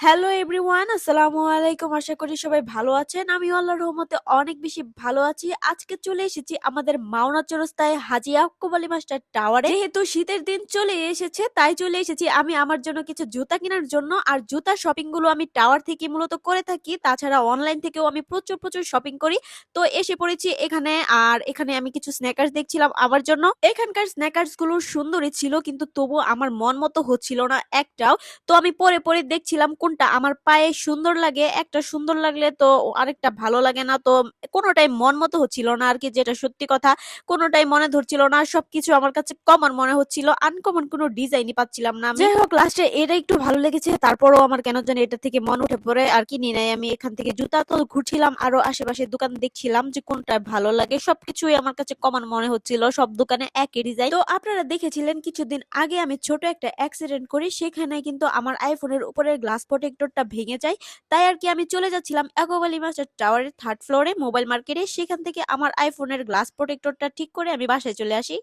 Hello everyone, আসসালামু আলাইকুম। আশা করি সবাই ভালো আছেন। আমি আল্লাহর রহমতে অনেক বেশি ভালো আছি। আজকে চলে এসেছি আমাদের মাওনা চৌরাস্তায় হাজী ইয়াকুব আলী মাস্টার টাওয়ারে। যেহেতু শীতের দিন চলে এসেছে তাই চলে এসেছি আমি আমার জন্য কিছু জুতা কেনার জন্য। আর জুতা শপিং গুলো আমি টাওয়ার থেকে মূলত করে থাকি, তাছাড়া অনলাইন থেকেও আমি প্রচুর প্রচুর শপিং করি। তো এসে পড়েছি এখানে। আর এখানে আমি কিছু স্ন্যাকার্স দেখছিলাম আমার জন্য। এখানকার স্ন্যাকার্স গুলো সুন্দরই ছিল, কিন্তু তবু আমার মন মতো হচ্ছিল না একটাও। তো আমি পরে পরে দেখছিলাম কোনটা আমার পায়ে সুন্দর লাগে। একটা সুন্দর লাগলে তো আরেকটা ভালো লাগে না, তো কোনোটাই মন মতো হচ্ছিল না আর কি, যেটা সত্যি কথা। কোনোটাই মনে ধরছিল না, সবকিছু আমার কাছে কমন মনে হচ্ছিল, আনকমন কোনো ডিজাইনই পাচ্ছিলাম না আমি। যাই হোক, লাস্টে এটা একটু ভালো লেগেছে, তারপরও আমার কেন জানি এটা থেকে মন উঠে পড়ে আর কিনি নাই আমি। এখান থেকে জুতা তো ঘুরছিলাম, আরো আশেপাশে দোকান দেখছিলাম যে কোনটা ভালো লাগে। সবকিছুই আমার কাছে কমন মনে হচ্ছিল, সব দোকানে একই ডিজাইন। তো আপনারা দেখেছিলেন কিছুদিন আগে আমি ছোট একটা অ্যাক্সিডেন্ট করি, সেখানে কিন্তু আমার আইফোনের উপরের গ্লাস প্রোটেক্টরটা ভেঙে যায়। তাই আর কি আমি চলে যাচ্ছিলাম ইয়াকুব আলী মাস্টার টাওয়ারের থার্ড ফ্লোরে মোবাইল মার্কেটে। সেখান থেকে আমার আইফোনের গ্লাস প্রোটেক্টরটা ঠিক করে আমি বাসায় চলে আসি।